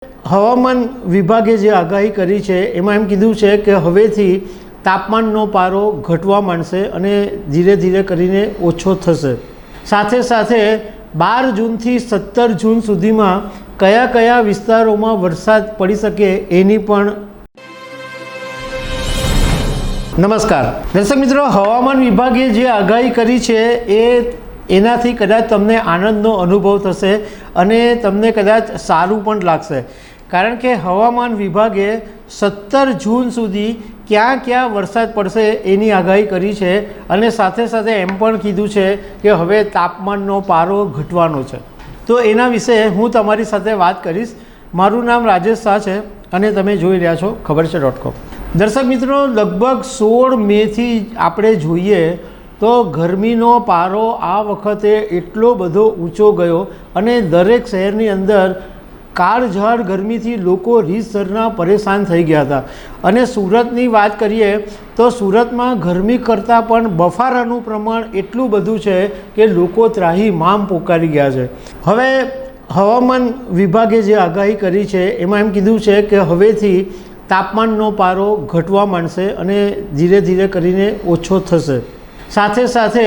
હવામાન વિભાગે જે આગાહી કરી છે એમાં એમ કીધું છે કે હવેથી તાપમાનનો પારો ઘટવા માંડશે અને ધીરે ધીરે કરીને ઓછો થશે। સાથે સાથે 12 જૂનથી 17 જૂન સુધીમાં કયા કયા વિસ્તારોમાં વરસાદ પડી શકે એની પણ નમસ્કાર દર્શક મિત્રો, હવામાન વિભાગે જે આગાહી કરી છે એનાથી કદાચ તમને આનંદનો અનુભવ થશે અને તમને કદાચ સારું પણ લાગશે, કારણ કે હવામાન વિભાગે 17 જૂન સુધી ક્યાં ક્યાં વરસાદ પડશે એની આગાહી કરી છે અને સાથે સાથે એમ પણ કીધું છે કે હવે તાપમાનનો પારો ઘટવાનો છે। તો એના વિશે હું તમારી સાથે વાત કરીશ। મારું નામ રાજેશ શાહ છે અને તમે જોઈ રહ્યા છો ખબર છે.com। દર્શક મિત્રો, લગભગ 16 મેથી આપણે જોઈએ તો ગરમીનો પારો આ વખતે એટલો બધો ઊંચો ગયો અને દરેક શહેરની અંદર કાળઝાળ ગરમીથી લોકો રીતસરના પરેશાન થઈ ગયા હતા। અને સુરતની વાત કરીએ તો સુરતમાં ગરમી કરતાં પણ બફારાનું પ્રમાણ એટલું બધું છે કે લોકો ત્રાહીમામ પોકારી ગયા છે। હવે હવામાન વિભાગે જે આગાહી કરી છે એમાં એમ કીધું છે કે હવેથી તાપમાનનો પારો ઘટવા માંડશે અને ધીરે ધીરે કરીને ઓછો થશે। સાથે સાથે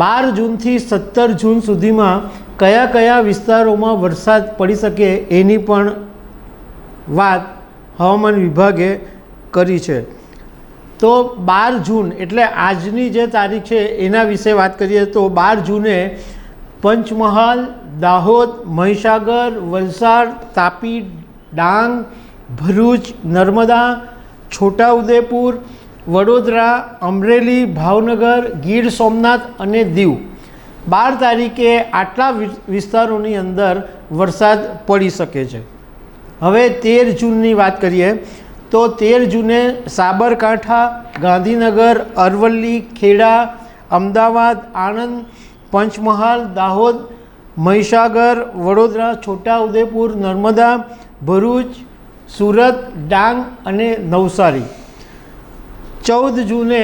12 જૂનથી 17 જૂન સુધીમાં કયા કયા વિસ્તારોમાં વરસાદ પડી શકે એની પણ વાત હવામાન વિભાગે કરી છે। તો 12 જૂન એટલે આજની જે તારીખ છે એના વિશે વાત કરીએ તો 12 જૂને પંચમહાલ, દાહોદ, મહીસાગર, વલસાડ, તાપી, ડાંગ, ભરૂચ, નર્મદા, છોટાઉદેપુર, વડોદરા, અમરેલી, ભાવનગર, ગીર સોમનાથ અને દીવ 12 તારીખે આટલા વિસ્તારોની અંદર વરસાદ પડી શકે છે। હવે 13 જૂનની વાત કરીએ તો 13 જૂને સાબરકાંઠા, ગાંધીનગર, અરવલ્લી, ખેડા, અમદાવાદ, આણંદ, પંચમહાલ, દાહોદ, મહીસાગર, વડોદરા, છોટાઉદેપુર, નર્મદા, ભરૂચ, સુરત, ડાંગ અને નવસારી। 14 જૂને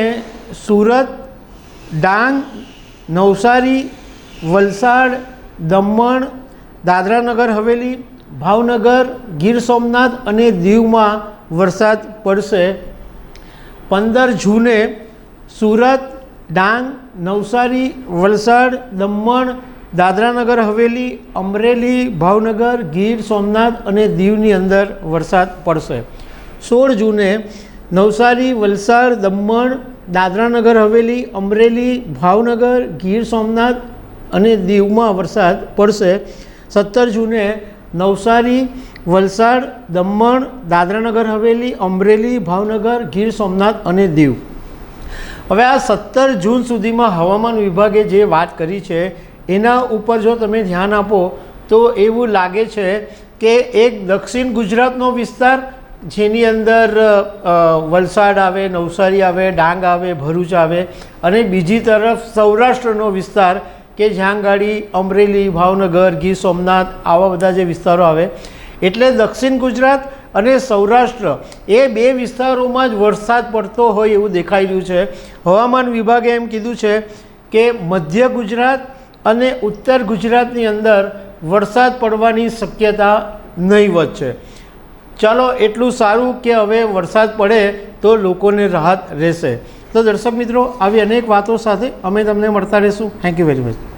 સુરત, ડાંગ, નવસારી, વલસાડ, દમણ, દાદરાનગર હવેલી, ભાવનગર, ગીર સોમનાથ અને દીવમાં વરસાદ પડશે। 15 જૂને સુરત, ડાંગ, નવસારી, વલસાડ, દમણ, દાદરાનગર હવેલી, અમરેલી, ભાવનગર, ગીર સોમનાથ અને દીવની અંદર વરસાદ પડશે। 16 જૂને નવસારી, વલસાડ, દમણ, દાદરાનગર હવેલી, અમરેલી, ભાવનગર, ગીર સોમનાથ અને દીવમાં વરસાદ પડશે। 17 જૂને નવસારી, વલસાડ, દમણ, દાદરાનગર હવેલી, અમરેલી, ભાવનગર, ગીર સોમનાથ અને દીવ। હવે આ 17 જૂન સુધીમાં હવામાન વિભાગે જે વાત કરી છે એના ઉપર જો તમે ધ્યાન આપો તો એવું લાગે છે કે એક દક્ષિણ ગુજરાતનો વિસ્તાર જેની અંદર વલસાડ આવે, નવસારી આવે, ડાંગ આવે, ભરૂચ આવે અને બીજી તરફ સૌરાષ્ટ્રનો વિસ્તાર કે જ્યાં ગાડી અમરેલી, ભાવનગર, ગીર સોમનાથ આવા બધા જે વિસ્તારો આવે, એટલે દક્ષિણ ગુજરાત અને સૌરાષ્ટ્ર એ બે વિસ્તારોમાં જ વરસાદ પડતો હોય એવું દેખાઈ રહ્યું છે। હવામાન વિભાગે એમ કીધું છે કે મધ્ય ગુજરાત અને ઉત્તર ગુજરાતની અંદર વરસાદ પડવાની શક્યતા નહીવત છે। ચાલો એટલું સારું કે હવે વરસાદ પડે તો લોકોને રાહત રહેશે। તો દર્શક મિત્રો, આવી અનેક વાતો સાથે અમે તમને મળતા રહીશું। Thank you very much.